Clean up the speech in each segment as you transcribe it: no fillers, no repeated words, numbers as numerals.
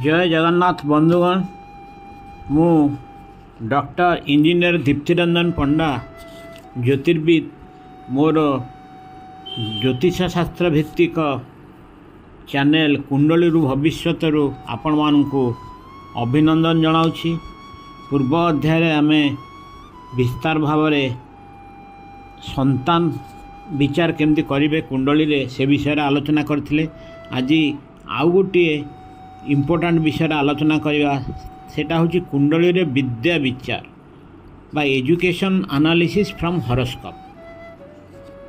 जय जगन्नाथ बंधुगण मु डॉक्टर इंजीनियर दीप्तिरंजन पंडा ज्योतिर्विद मोर ज्योतिष शास्त्र भित्तिक चैनल कुंडली भविष्य आपण मानू अभिनंदन जनाऊँगी। पूर्व अध्याय आम विस्तार भाव संतान विचार केमती करेंगे कुंडली रे से विषय आलोचना करथिले। आज आउ गोटे इम्पोर्टाट विषय आलोचना करवा सेटा हूँ कुंडली रे विद्या विचार बा एजुकेशन एनालिसिस फ्रॉम हॉरोस्कोप।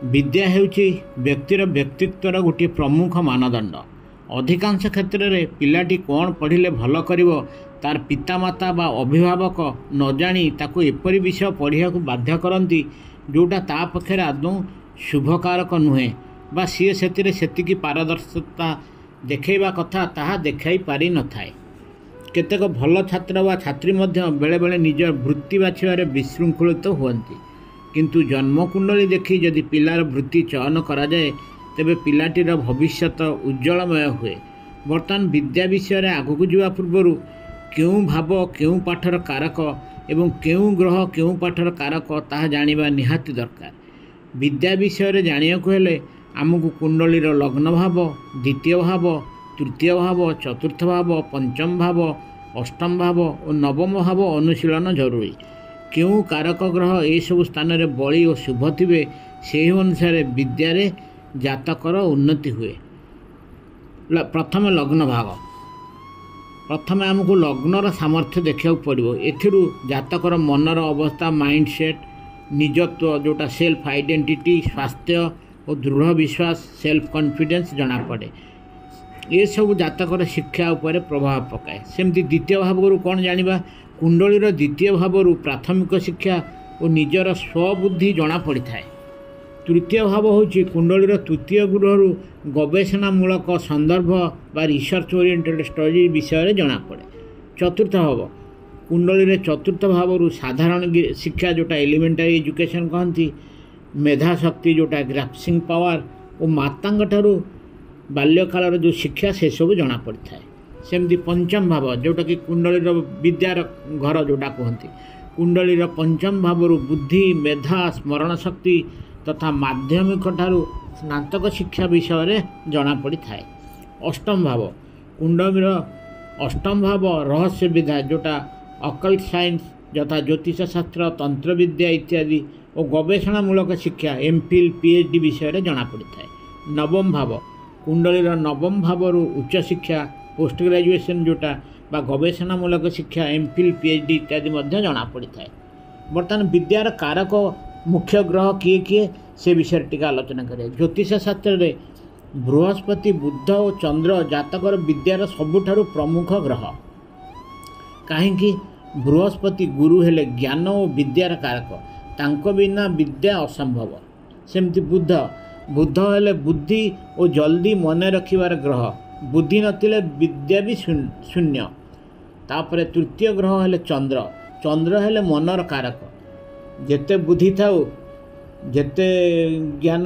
विद्या हेउची व्यक्तिर व्यक्तित्वर गोटे प्रमुख मानदंड। अधिकांश क्षेत्र में पिलाटी कौन पढ़िले भल करिवो तार पितामाता बा अभिभावक न जानी ताको एपरी विषय पढ़िया को बाध्य करती जोटा ता पक्षे आदौ शुभकारक नुहे बा सी से पारदर्शिता देखा कथा ताहा देखाई पारि न थाए। केतेक भल छात्र व छात्री बेले बेले निज वृत्ति बाछिबारे विशृंखलित हुअन्ति, किंतु जन्मकुंडली देखि जदि पिलार वृत्ति चयन करा जाए तेबे पिलाटीर भविष्यत उज्जवलमय हुए। बर्तमान विद्या विषय आगक जावा पूर्व क्यों भाव क्यों पाठर कारक एवं क्यों ग्रह क्यों पाठर कारक ताहा जानिबा निहाती दरकार। विद्या विषय जानियाकु हेले आमको कुंडलीर लग्न भाव, द्वितीय भाव, तृतीय भाव, चतुर्थ भाव, पंचम भाव, अष्टम भाव और नवम भाव अनुशीलन जरूरी। क्यों कारक ग्रह ये सब स्थान में बली और शुभ थे से अनुसार विद्यारे जातकर उन्नति हुए। प्रथम लग्न भाग, प्रथम आमको लग्नर सामर्थ्य देखा पड़ो। एथिरू जातकर मनर अवस्था, माइंडसेट, निजत्व जोटा सेल्फ आइडेंटिटी, स्वास्थ्य और दृढ़ विश्वास सेल्फ कॉन्फिडेंस जना पड़े। ये सब जातकर शिक्षा उपर प्रभाव पकाए। सेमती द्वितीय भाव कौन जानिबा, कुंडलीर द्वितीय भाव प्राथमिक शिक्षा और निजर स्वबुद्धि जना पड़ी थाए। तृतीय भाव होची कुंडलीर तृतीय गृह गवेषणामूलक संदर्भ बा रिसर्च ओरिएंटेड स्टडी विषय जना पड़े। चतुर्थ भाव कुंडली चतुर्थ भाव साधारण शिक्षा जोटा एलिमेंटारी एजुकेशन कहती, मेधा शक्ति जोटा ग्रास्पिंग पावर और मातांग ठारू बाल्यकाल जो शिक्षा से सब जना पड़ी थाए। सेमती पंचम भाव जोटा कि कुंडलीर विद्यार घर जोटा कहती, कुंडलीर पंचम भाव बुद्धि, मेधा, स्मरण शक्ति तथा माध्यमिक ठारू स्नातक शिक्षा विषय जना पड़ी थाए। अष्टम भाव कुंडलीर अष्टम भाव रहस्य विद्या जोटा अकल्ट साइंस यथा ज्योतिष शास्त्र, तंत्र विद्या इत्यादि और गवेषणामूलक शिक्षा एमफिल पीएचडी विषय जना पड़ी थाए। नवम भाव कुंडलीर नवम भाव उच्च शिक्षा पोस्ट ग्रेजुएशन जोटा बा गवेषणामूलक शिक्षा एमफिल पीएचडी इत्यादि जना पड़ी थाए। बर्तमान विद्यार कारक मुख्य ग्रह किए किए से विषय टीका आलोचना करें। ज्योतिष शास्त्र में बृहस्पति, बुध और चंद्र जातकर विद्यार सबुठारु प्रमुख ग्रह। कहीं बृहस्पति गुरु हेले ज्ञान और विद्यार कारक, तांको बिना विद्या असंभव। सेमती बुध, बुध हेले बुद्धि और जल्दी मन रखिबार ग्रह, बुद्धि नथिले विद्या भी शून्य। तापर तृतीय ग्रह हेले चंद्र, चंद्र हेले मनर कारक। जेते बुद्धि थाउ, जेते ज्ञान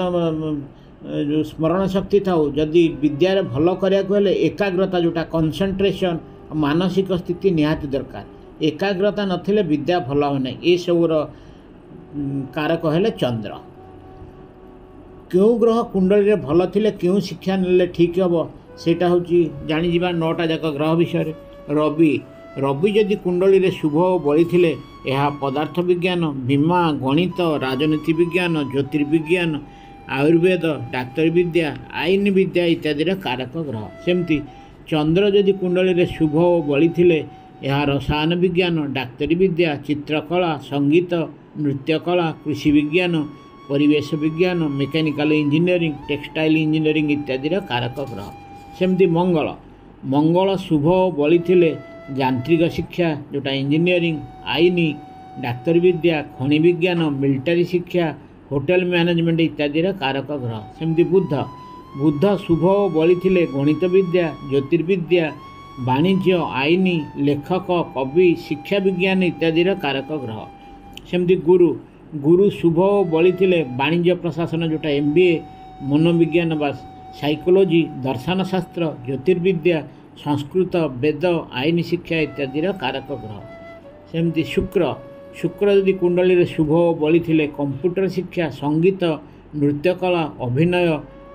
स्मरण शक्ति थाउ, जदि विद्यार भल करिया हेले एकाग्रता जोटा कंसंट्रेशन मानसिक स्थिति निहाती दरकार। एकाग्रता नथिले विद्या भल हो नहीं। ये सबूर कारक हेले चंद्र। क्यों ग्रह कुंडली रे भल थिले क्यों शिक्षा नेले ठीक हम सेटा होची जानिजिबा 9टा जाक ग्रह विषय। रवि, रवि जदि कुंडली रे शुभ बली थिले यह पदार्थ विज्ञान, बीमा, गणित, राजनीति विज्ञान, ज्योतिर्विज्ञान, आयुर्वेद, डाक्तर विद्या, आईन विद्या इत्यादि कारक ग्रह। सेमती चंद्र जदि कुंडली रे शुभ बली थिले यह रसायन विज्ञान, डाक्तरी विद्या, चित्रकला, संगीत, नृत्यकला, कृषि विज्ञान, परिवेश विज्ञान, मेकानिकल इंजीनियरिंग, टेक्सटाइल इंजीनियरिंग इत्यादि कारक ग्रह। सेमती मंगल, मंगल शुभ बली थिले यांत्रिक शिक्षा जोटा इंजीनियरिंग, आईन, डाक्तर विद्या, खनि विज्ञान, मिलिटारी शिक्षा, होटेल मैनेजमेंट इत्यादि कारक ग्रह। सेमती बुध, बुध शुभ बली थिले गणित विद्या, ज्योतिर्विद्या, वाणिज्य, आईन, लेखक, कवि, शिक्षा विज्ञान इत्यादि कारक ग्रह। सेमती गुरु, गुरु शुभ बली थिले वाणिज्य प्रशासन जोटा एमबीए, मनोविज्ञान बा साइकोलॉजी, दर्शन शास्त्र, ज्योतिर्विद्या, संस्कृत वेद आईन शिक्षा इत्यादि कारक ग्रह। सेमती शुक्र शुक्र यदि कुंडली रे शुभ बली थिले कंप्यूटर शिक्षा, संगीत, नृत्यकला, अभिनय,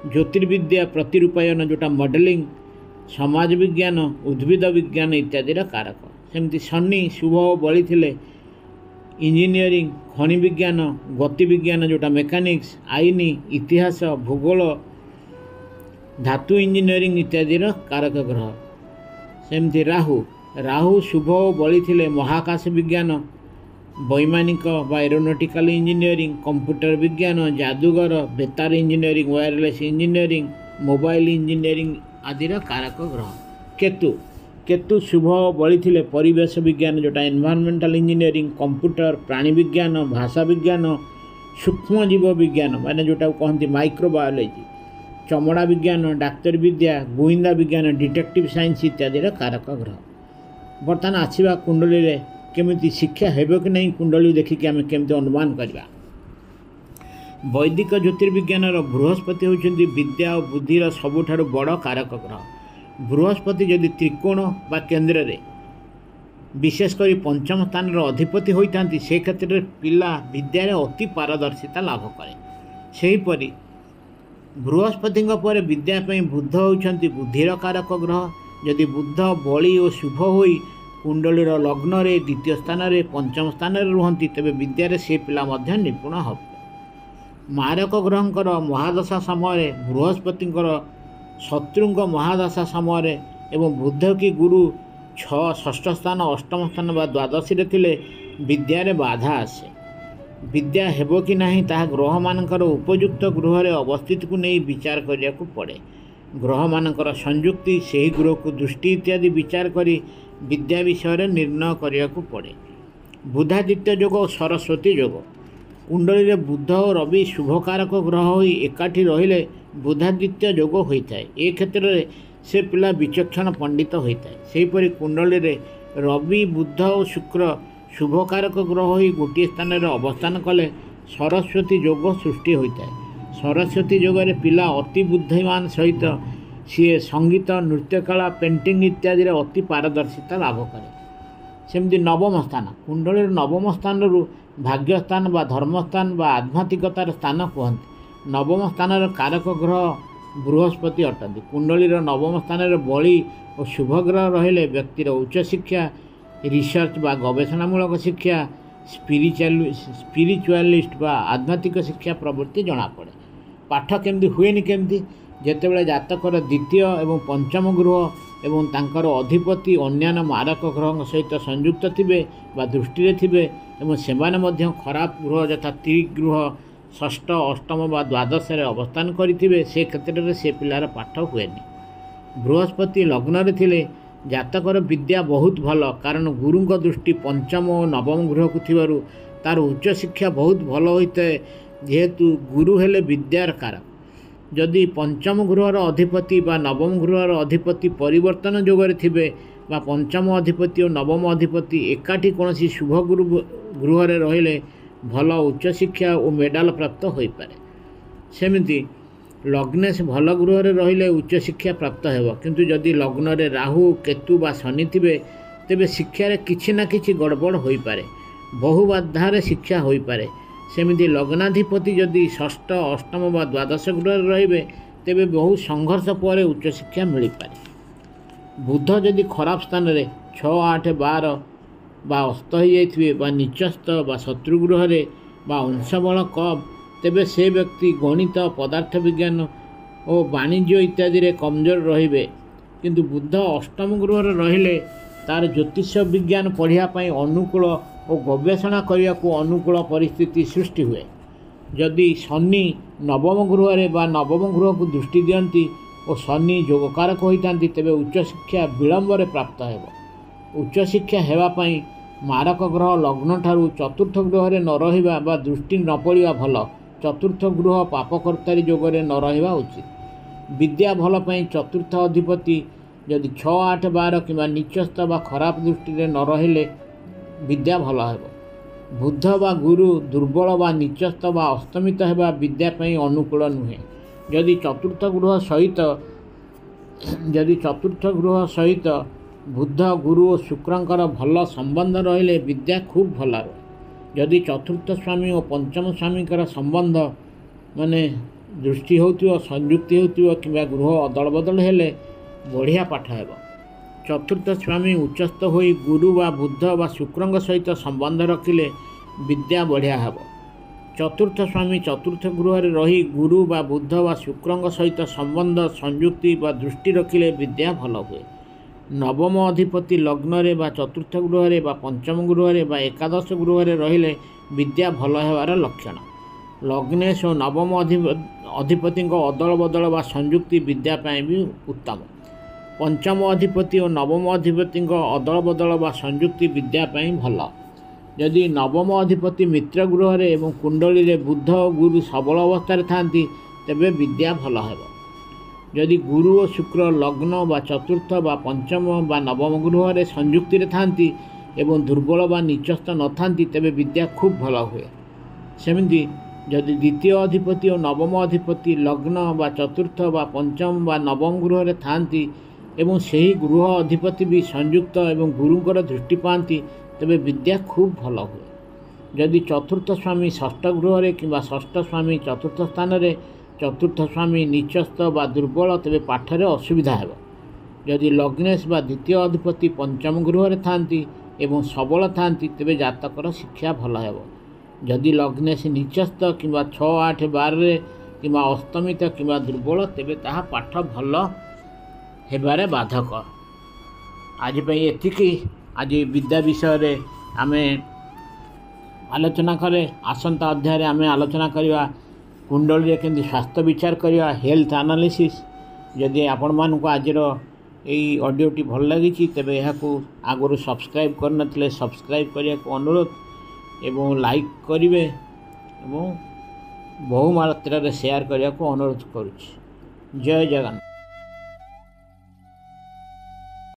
ज्योतिर्विद्या, प्रतिरूपायन जोटा मॉडलिंग, समाज विज्ञान, उद्भिद विज्ञान इत्यादि कारक। सेमती शनि शुभ बली थिले इंजीनियरिंग, खनि विज्ञान, गति विज्ञान जोटा मेकानिक्स, आईन, इतिहास, भूगोल, धातु इंजीनियरिंग इत्यादि कारक ग्रह। सेमती राहु राहु शुभ बली थिले महाकाश विज्ञान, वैमानिक बा एरोनॉटिकल इंजीनियरिंग, कंप्यूटर विज्ञान, जादूगर, बेतार engineering, wireless engineering, mobile engineering आदि कारक ग्रह। केतु केतु शुभ बली थिले परिवेश विज्ञान जोटा एनवायरमेंटल इंजीनियरिंग, कंप्यूटर, प्राणी विज्ञान, भाषा विज्ञान, सूक्ष्मजीव विज्ञान माने जोटा कहते माइक्रोबायोलॉजी, चमड़ा विज्ञान, डाक्तर विद्या, गुइंदा विज्ञान, डिटेक्टिव साइंस इत्यादि कारक ग्रह। बर्तमान आसवा कुंडली रे केमिति शिक्षा हेबो कि नहीं, कुंडली देखिक आम केमिति अनुमान करवा। वैदिक ज्योतिर्विज्ञान बृहस्पति होउछन्ति विद्या और बुद्धिर सबुठारु बड़ कारक ग्रह। बृहस्पति यदि त्रिकोण बा केन्द्र रे विशेषकर पंचम स्थान अधिपति होता से क्षेत्र में पिला विद्यार अति पारदर्शिता लाभ करे। सेहीपरि बृहस्पति पर विद्यापी बुध होती बुद्धिर कारक ग्रह। यदि बुध बली और शुभ होई कुंडलीर लग्न रे द्वितीय स्थान रे पंचम स्थान रे रुहंती तेबे विद्यार से पिला मध्य निपुण हो। मारक ग्रहंकर महादशा समय बृहस्पतिंकर शत्रुंग महादशा समय एवं बुध की गुरु 6 षष्ठ स्थान अष्टम स्थान बा द्वादशी रे थिले विद्यारे बाधा आसे। विद्या हेबो कि नहीं ताहा ग्रह मानकर उपयुक्त गृह रे अवस्थित को नहीं विचार करिया को पड़े। ग्रह मानकर संयुक्ति सही गृह को दृष्टि इत्यादि विचार करी विद्या विषय निर्णय करिया को पड़े। बुधादित्य योग और सरस्वती योग कुंडली रे बुध और रवि शुभकारक ग्रह होई एकाठी रहिले बुधादित्य योग होता है। ए क्षेत्र में से पिला विचक्षण पंडित होता है। सेहीपरि कुंडली रे रवि बुध और शुक्र शुभकारक ग्रह होई गोटे स्थान रे अवस्थान कले सरस्वती योग सृष्टि होता है। सरस्वती योग रे पिला अति बुद्धिमान सहित सी संगीत, नृत्यकला, पेंटिंग इत्यादि रे अति पारदर्शिता लाभ करे। सेमती नवम स्थान कुंडली नवम स्थान रु भाग्यस्थान बा धर्मस्थान बा आध्यात्मिकतार स्थान कहते। नवम स्थान कारक ग्रह बृहस्पति अटंती। कुंडलीर नवम स्थान बली और शुभ ग्रह रहिले व्यक्तिर उच्च शिक्षा, रिसर्च बा गवेषणामूलक शिक्षा, स्पिरिचुआलिस्ट बा आध्यात्मिक शिक्षा प्रवृत्ति जना पड़े। पाठ केमती हुएनि केमती जेतेबेले जातकर द्वितीय एवं पंचम गृह एवं तांकर अधिपति अन्यान्य मारक ग्रह सहित संयुक्त थिबे बा दृष्टि थिबे एवं सेमाने मध्य खराब ग्रह यथा त्रिगृह षष्ठ अष्टम बा द्वादश अवस्थान करिथिबे से क्षेत्र में से पिलार पाठ हुएनि। बृहस्पति लग्न रे थिले जातकर विद्या बहुत भल कारण गुरुंक दृष्टि पंचम और नवम गृह को थिबारु तार उच्च शिक्षा बहुत भल होता है जेहेतु गुरु हेले विद्यार कारक। जदि पंचम गृहर अधिपति बा नवम गृहर अधिपति परिवर्तन जोगरे थिबे बा पंचम अधिपति और नवम अधिपति एकाठी कौनसी शुभ गुरु गृह रहिले भल उच्च शिक्षा और मेडाल प्राप्त हो पारे। सेमिति लग्ने से भल गृह रहिले उच्च शिक्षा प्राप्त हेबो किंतु जदि लग्न रे राहु केतु बा शनि थिबे तेबे शिक्षा रे किछि ना किछि गड़बड़ होई पारे, बहु बाधारे शिक्षा होई पारे। सेमिति लग्नाधिपति जदि षष्ठ अष्टम बा द्वादश गृह रहिबे तेबे बहु संघर्ष पर उच्च शिक्षा मिल पारे। बुध जदि खराब स्थान रे 6 8 12 बा अस्त हो जाइथिबे बा नीचस्थ बा शत्रुगृह रे बा अंशबल कम तेबे से व्यक्ति गणित, पदार्थ विज्ञान और वाणिज्य इत्यादि रे कमजोर रहिबे। किंतु बुध अष्टम गृह रे रहिले तार ज्योतिष विज्ञान पढ़िया पई अनुकूल और गवेषणा करने को अनुकूल परिस्थिति सृष्टि हुए। जदि शनि नवम गृह रे बा नवम गृह को दृष्टि दियंती और शनि जोगकारक होइतांती तेबे उच्च शिक्षा विलंब रे प्राप्त हेबो। उच्च शिक्षा हेबा पई मारक ग्रह लग्न ठारू चतुर्थ गृह रे न रहिबा बा दृष्टि न पड़िबा भल। चतुर्थ गृह पापकर्तारी जोगरे न रहिबा उचित। विद्या भल पई चतुर्थ अधिपति जदि 6 8 12 किंवा नीचस्थ बा खराब दृष्टि रे न रहिले विद्या भल हेबो। बुध बा गुरु दुर्बल बा नीचस्थ बा अस्तमित हेबा विद्या पई अनुकूल नुहे। जदि चतुर्थ गृह सहित ଯଦି ଚତୁର୍ଥ ଗୃହ ସହିତ ବୁଧ ଗୁରୁ ଓ ଶୁକ୍ରଙ୍କର ଭଲ ସମ୍ବନ୍ଧ ରହିଲେ ବିଦ୍ୟା ଖୁବ୍ ଭଲ ରହେ। ଯଦି ଚତୁର୍ଥ ସ୍ୱାମୀ ଓ ପଞ୍ଚମ ସ୍ୱାମୀଙ୍କର ସମ୍ବନ୍ଧ ମାନେ ଦୃଷ୍ଟି ହେଉଥିବ, ସଂଯୁକ୍ତି ହେଉଥିବ କିମ୍ବା ଗୃହ ଅଦଳ ବଦଳ ହେଲେ ବଢ଼ିଆ ପାଠ ହେବ। ଚତୁର୍ଥ ସ୍ୱାମୀ ଉଚ୍ଚସ୍ଥ ହୋଇ ଗୁରୁ ବା ବୁଧ ବା ଶୁକ୍ରଙ୍କ ସହିତ ସମ୍ବନ୍ଧ ରଖିଲେ ବିଦ୍ୟା ବଢ଼ିଆ ହେବ। ଚତୁର୍ଥ ସ୍ୱାମୀ ଚତୁର୍ଥ ଗୃହରେ ରହି ଗୁରୁ ବା ବୁଧ ବା ଶୁକ୍ରଙ୍କ ସହିତ ସମ୍ବନ୍ଧ ସଂଯୁକ୍ତି ବା ଦୃଷ୍ଟି ରଖିଲେ ବିଦ୍ୟା ଭଲ ହୁଏ। ନବମ ଅଧିପତି ଲଗ୍ନରେ ବା ଚତୁର୍ଥ ଗୃହରେ ବା ପଞ୍ଚମ ଗୃହରେ ବା ଏକାଦଶ ଗୃହରେ ରହିଲେ ବିଦ୍ୟା ଭଲ ହେବାର ଲକ୍ଷଣ। ଲଗ୍ନେଶ ଓ ନବମ ଅଧିପତିଙ୍କ ଅଦଳ ବଦଳ ବା ସଂଯୁକ୍ତି ବିଦ୍ୟା ପାଇଁ ବି ଉତ୍ତମ। ପଞ୍ଚମ ଅଧିପତି ଓ ନବମ ଅଧିପତିଙ୍କ ଅଦଳ ବଦଳ ବା ସଂଯୁକ୍ତି ବିଦ୍ୟା ପାଇଁ ଭଲ। ଯଦି ନବମ ଅଧିପତି ମିତ୍ର ଗୃହରେ ଏବଂ କୁଣ୍ଡଳୀରେ ବୁଧ ଓ ଗୁରୁ ସବଳ ଅବସ୍ଥାରେ ଥାନ୍ତି ତେବେ ବିଦ୍ୟା ଭଲ ହେବ। ଯଦି ଗୁରୁ ଓ ଶୁକ୍ର ଲଗ୍ନ ବା ଚତୁର୍ଥ ବା ପଞ୍ଚମ ବା ନବମ ଗୃହରେ ସଂଯୁକ୍ତିରେ ଥାନ୍ତି ଏବଂ ଦୁର୍ବଳ ବା ନିଚସ୍ଥ ନଥାନ୍ତି ତେବେ ବିଦ୍ୟା ଖୁବ୍ ଭଲ ହୁଏ। ସେମିତି ଯଦି ଦ୍ୱିତୀୟ ଅଧିପତି ଓ ନବମ ଅଧିପତି ଲଗ୍ନ ବା ଚତୁର୍ଥ ବା ପଞ୍ଚମ ବା ନବମ ଗୃହରେ ଥାନ୍ତି ଏବଂ ସେହି ଗୃହ ଅଧିପତି ବି ସଂଯୁକ୍ତ ଏବଂ ଗୁରୁଙ୍କର ଦୃଷ୍ଟି ପାଆନ୍ତି ତେବେ ବିଦ୍ୟା ଖୁବ୍ ଭଲ ହୁଏ। ଯଦି ଚତୁର୍ଥ ସ୍ୱାମୀ ଷଷ୍ଠ ଗୃହରେ କିମ୍ବା ଷଷ୍ଠ ସ୍ୱାମୀ ଚତୁର୍ଥ ସ୍ଥାନରେ, ଚତୁର୍ଥ ସ୍ୱାମୀ ନିଚସ୍ଥ ବା ଦୁର୍ବଳ ତେବେ ପାଠରେ ଅସୁବିଧା ହେବ। ଯଦି ଲଗ୍ନେଶ ବା ଦ୍ୱିତୀୟ ଅଧିପତି ପଞ୍ଚମ ଗୃହରେ ଥାନ୍ତି ଏବଂ ସବଳ ଥାନ୍ତି ତେବେ ଜାତକର ଶିକ୍ଷା ଭଲ ହେବ। ଯଦି ଲଗ୍ନେଶ ନିଚସ୍ଥ କିମ୍ବା 6, 8, 12ରେ କିମ୍ବା ଅସ୍ତମିତ କିମ୍ବା ଦୁର୍ବଳ ତେବେ ତାହା ପାଠ ଭଲ ହେବାରେ ବାଧକ। ଆଜି ପାଇଁ ଏତିକି। ଆଜି ବିଦ୍ୟା ବିଷୟରେ ଆମେ ଆଲୋଚନା କଲେ। ଆସନ୍ତା ଅଧ୍ୟାୟରେ ଆମେ ଆଲୋଚନା କରିବା କୁଣ୍ଡଳୀରେ କେମିତି ସ୍ୱାସ୍ଥ୍ୟ ବିଚାର କରିବା, ହେଲ୍ଥ ଆନାଲିସିସ୍। ଯଦି ଆପଣମାନଙ୍କୁ ଆଜିର ଏଇ ଅଡ଼ିଓଟି ଭଲ ଲାଗିଛି ତେବେ ଏହାକୁ ଆଗରୁ ସବସ୍କ୍ରାଇବ୍ କରିନଥିଲେ ସବସ୍କ୍ରାଇବ୍ କରିବାକୁ ଅନୁରୋଧ ଏବଂ ଲାଇକ୍ କରିବେ ଏବଂ ବହୁ ମାତ୍ରାରେ ସେୟାର କରିବାକୁ ଅନୁରୋଧ କରୁଛି। ଜୟ ଜଗନ୍ନାଥ।